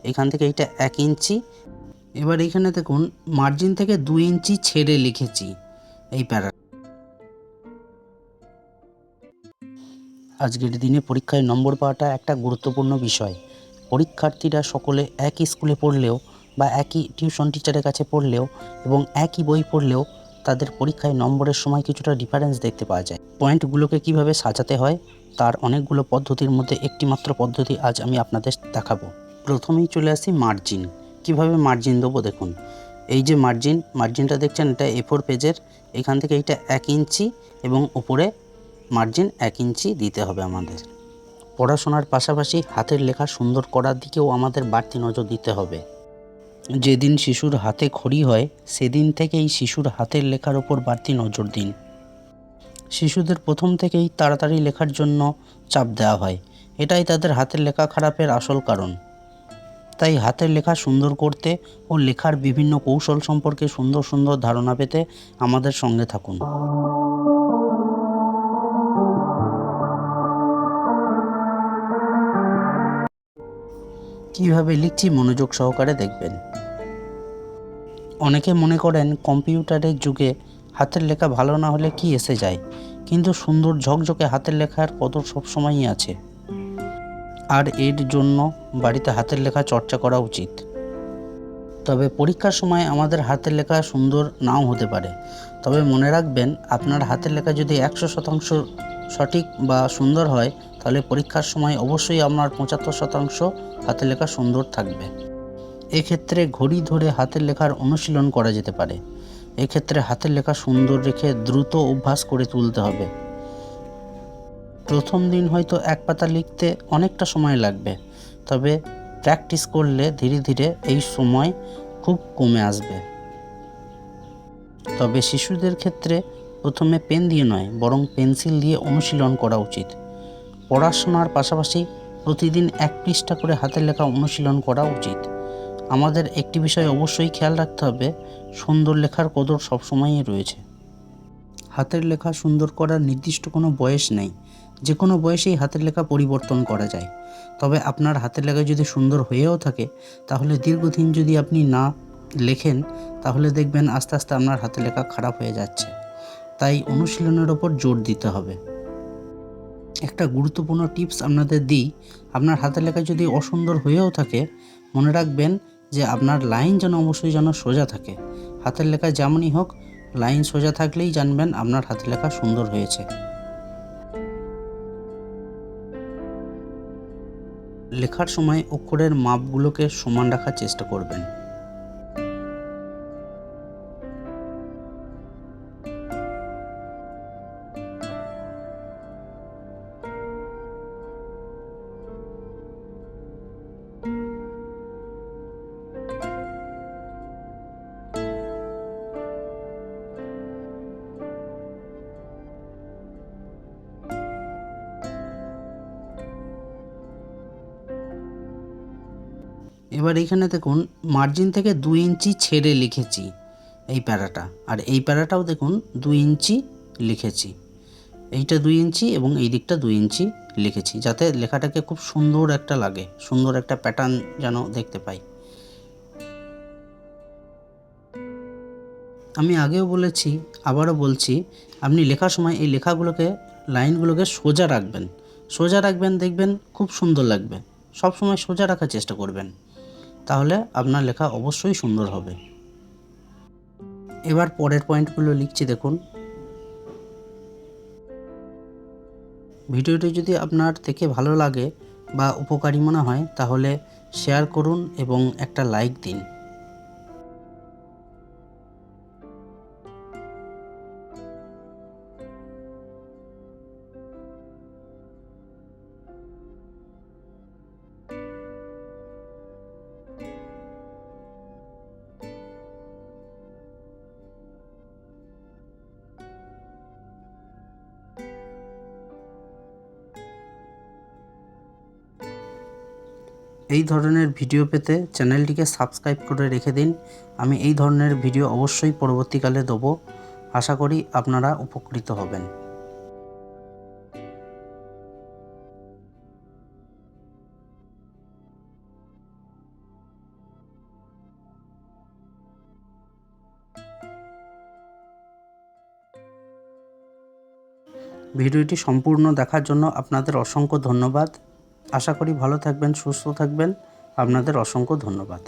এখান থেকে এইটা 1 ইঞ্চি। এবার এইখানে দেখুন মার্জিন থেকে 2 ইঞ্চি ছেড়ে লিখেছি এই প্যারা। আজকের দিনে পরীক্ষায় নম্বর পাওয়াটা একটা গুরুত্বপূর্ণ বিষয়। পরীক্ষার্থীরা সকলে একই স্কুলে পড়লেও বা একই টিউশন টিচারের কাছে পড়লেও এবং একই বই পড়লেও তাদের পরীক্ষায় নম্বরের সময় কিছুটা ডিফারেন্স দেখতে পাওয়া যায়। পয়েন্টগুলোকে কিভাবে সাজাতে হয় তার অনেকগুলো পদ্ধতির মধ্যে একটি মাত্র পদ্ধতি আজ আমি আপনাদের দেখাবো। প্রথমেই চলে আসি মার্জিন। কিভাবে মার্জিন দেবো দেখুন। এই যে মার্জিনটা দেখছেন, এটা A4 পেজের। এখান থেকে এইটা 1 ইঞ্চি এবং উপরে মার্জিন 1 ইঞ্চি দিতে হবে আমাদের। পড়াশোনার পাশাপাশি হাতের লেখা সুন্দর করার দিকেও আমাদের বাড়তি নজর দিতে হবে। যেদিন শিশুর হাতে খড়ি হয় সেদিন থেকেই শিশুর হাতের লেখার ওপর বাড়তি নজর দিন। শিশুদের প্রথম থেকেই তাড়াতাড়ি লেখার জন্য চাপ দেওয়া হয়, এটাই তাদের হাতের লেখা খারাপের আসল কারণ। তাই হাতের লেখা সুন্দর করতে ও লেখার বিভিন্ন কৌশল সম্পর্কে সুন্দর সুন্দর ধারণা পেতে আমাদের সঙ্গে থাকুন। কিভাবে লিখছি মনোযোগ সহকারে দেখবেন। অনেকে মনে করেন কম্পিউটারের যুগে হাতের লেখা ভালো না হলে কি এসে যায়, কিন্তু সুন্দর ঝকঝকে হাতের লেখার কদর সবসময়ই আছে। আর এর জন্য বাড়িতে হাতের লেখা চর্চা করা উচিত। তবে পরীক্ষার সময় আমাদের হাতের লেখা সুন্দর নাও হতে পারে, তবে মনে রাখবেন আপনার হাতের লেখা যদি 100% সঠিক বা সুন্দর হয় তাহলে পরীক্ষার সময় অবশ্যই আপনার 75% হাতের লেখা সুন্দর থাকবে। এক্ষেত্রে ঘড়ি ধরে হাতের লেখার অনুশীলন করা যেতে পারে। এক্ষেত্রে হাতের লেখা সুন্দর রেখে দ্রুত অভ্যাস করে তুলতে হবে। প্রথম দিন হয়তো 1 পাতা লিখতে অনেকটা সময় লাগবে, তবে প্র্যাকটিস করলে ধীরে ধীরে এই সময় খুব কমে আসবে। তবে শিশুদের ক্ষেত্রে প্রথমে পেন দিয়ে নয় বরং পেন্সিল দিয়ে অনুশীলন করা উচিত। পড়াশোনার পাশাপাশি প্রতিদিন 1 পৃষ্ঠা করে হাতের লেখা অনুশীলন করা উচিত। আমাদের একটি বিষয় অবশ্যই খেয়াল রাখতে হবে, সুন্দর লেখার কদর সবসময়ই রয়েছে। হাতের লেখা সুন্দর করার নির্দিষ্ট কোনো বয়স নেই, যে কোনো বয়সেই হাতের লেখা পরিবর্তন করা যায়। তবে আপনার হাতের লেখা যদি সুন্দর হয়েও থাকে তাহলে দীর্ঘদিন যদি আপনি না লেখেন তাহলে দেখবেন আস্তে আস্তে আপনার হাতের লেখা খারাপ হয়ে যাচ্ছে। তাই অনুশীলনের ওপর জোর দিতে হবে। একটা গুরুত্বপূর্ণ টিপস আপনাদের দিই, আপনার হাতের লেখা যদি অসুন্দর হয়েও থাকে মনে রাখবেন যে আপনার লাইন যেন অবশ্যই যেন সোজা থাকে। হাতের লেখা যেমনই হোক লাইন সোজা থাকলেই জানবেন আপনার হাতের লেখা সুন্দর হয়েছে। লেখার সময় অক্ষরের মাপগুলোকে সমান রাখার চেষ্টা করবেন। এবার এইখানে দেখুন মার্জিন থেকে 2 ইঞ্চি ছেড়ে লিখেছি এই প্যারাটা, আর এই প্যারাটাও দেখুন 2 ইঞ্চি লিখেছি। এইটা 2 ইঞ্চি এবং এই দিকটা 2 ইঞ্চি লিখেছি, যাতে লেখাটাকে খুব সুন্দর একটা লাগে, সুন্দর একটা প্যাটার্ন যেন দেখতে পাই। আমি আগেও বলেছি, আবারও বলছি, আপনি লেখার সময় এই লেখাগুলোকে লাইনগুলোকে সোজা রাখবেন। সোজা রাখবেন, দেখবেন খুব সুন্দর লাগবে। সব সময় সোজা রাখার চেষ্টা করবেন, তাহলে আপনার লেখা অবশ্যই সুন্দর হবে। এবার পরের পয়েন্টগুলো লিখছি দেখুন। ভিডিওটি যদি আপনার দেখে ভালো লাগে বা উপকারী মনে হয় তাহলে শেয়ার করুন এবং একটা লাইক দিন। এই ধরনের ভিডিও পেতে চ্যানেলটিকে সাবস্ক্রাইব করে রেখে দিন। আমি এই ধরনের ভিডিও অবশ্যই পরবর্তীকালে দেবো। আশা করি আপনারা উপকৃত হবেন। ভিডিওটি সম্পূর্ণ দেখার জন্য আপনাদের অসংখ্য ধন্যবাদ। আশা করি ভালো থাকবেন, সুস্থ থাকবেন। আপনাদের অসংখ্য ধন্যবাদ।